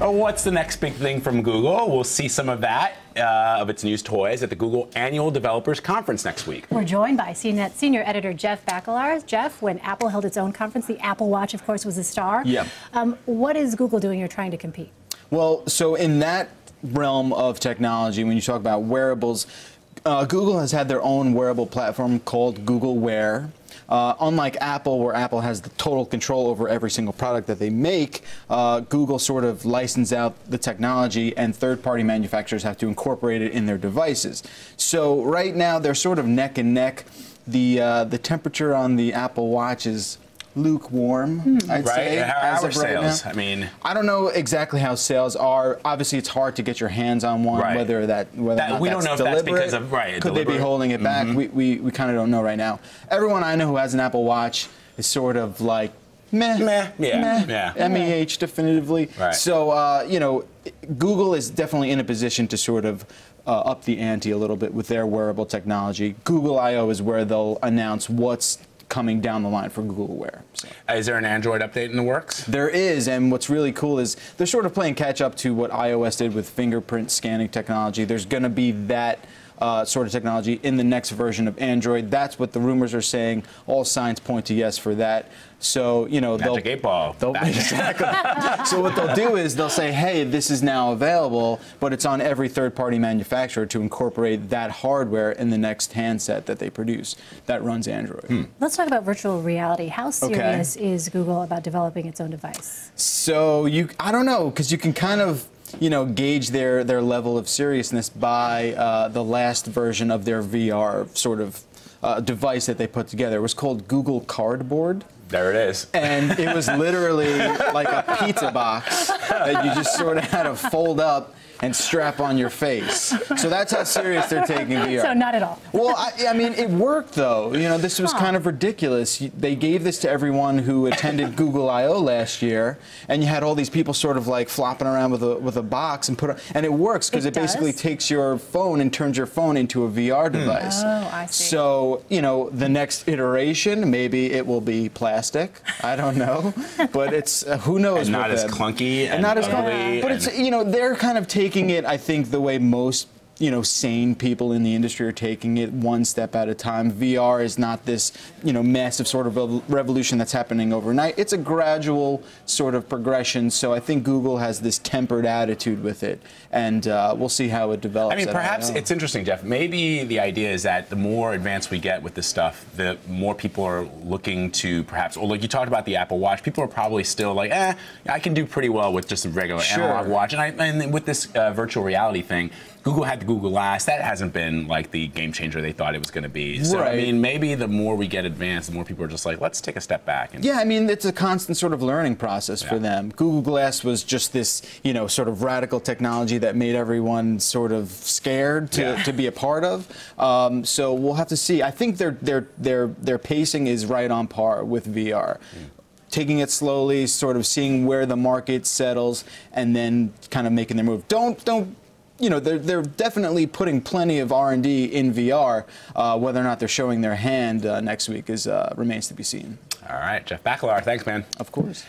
What's the next big thing from Google? We'll see some of that, of its new toys, at the Google Annual Developers Conference next week. We're joined by CNET senior editor Jeff Bakalar. Jeff, when Apple held its own conference, the Apple Watch, of course, was a star. Yeah. What is Google doing here trying to compete? Well, so in that realm of technology, when you talk about wearables, Google has had their own wearable platform called Google Wear. Unlike Apple, where Apple has the total control over every single product that they make, Google sort of licensed out the technology, and third-party manufacturers have to incorporate it in their devices. So right now, they're sort of neck and neck. The temperature on the Apple Watch is lukewarm, I'd say. How are sales? I mean, I don't know exactly how sales are. Obviously, it's hard to get your hands on one, whether or not we don't know if that's because of Could they be holding it back? We kind of don't know right now. Everyone I know who has an Apple Watch is sort of like meh, MEH definitively. Right. So you know, Google is definitely in a position to sort of up the ante a little bit with their wearable technology. Google I/O is where they'll announce what's coming down the line for Google Wear. So. Is there an Android update in the works? There is, and what's really cool is they're sort of playing catch up to what iOS did with fingerprint scanning technology. There's going to be that sort of technology in the next version of Android. That's what the rumors are saying. All signs point to yes for that. So, you know, Magic 8 Ball. Exactly. So what they'll do is they'll say, hey, this is now available, but it's on every third-party manufacturer to incorporate that hardware in the next handset that they produce that runs Android. Let's talk about virtual reality. How serious is Google about developing its own device? So I don't know, because you can kind of, you know, gauge their level of seriousness by the last version of their VR sort of device that they put together. It was called Google Cardboard. There it is. And it was literally like a pizza box that you just sort of had to fold up and strap on your face. So that's how serious they're taking VR. So not at all. Well, I mean, it worked, though. You know, this was kind of ridiculous. They gave this to everyone who attended Google I/O last year, and you had all these people sort of like flopping around with a box and and it works because it basically takes your phone and turns your phone into a VR device. Oh, I see. So, you know, the next iteration, maybe it will be plastic. I don't know, but it's who knows. And not as clunky and not as ugly. But it's, you know, they're kind of taking it, I think, the way most, you know, sane people in the industry are taking it, one step at a time. VR is not this, you know, massive sort of a revolution that's happening overnight. It's a gradual sort of progression. So I think Google has this tempered attitude with it, and we'll see how it develops. I mean, perhaps it's interesting, Jeff. Maybe the idea is that the more advanced we get with this stuff, the more people are looking to perhaps, or like you talked about the Apple Watch, people are probably still like, I can do pretty well with just a regular analog watch. And with this virtual reality thing, Google had the Google Glass. That hasn't been like the game changer they thought it was going to be. So, I mean, maybe the more we get advanced, the more people are just like, let's take a step back. And I mean, it's a constant sort of learning process for them. Google Glass was just this, you know, sort of radical technology that made everyone sort of scared to be a part of. So we'll have to see. I think their pacing is right on par with VR. Taking it slowly, sort of seeing where the market settles, and then kind of making their move. You know, they're definitely putting plenty of R&D in VR. Whether or not they're showing their hand next week remains to be seen. All right, Jeff Bakalar, thanks, man. Of course.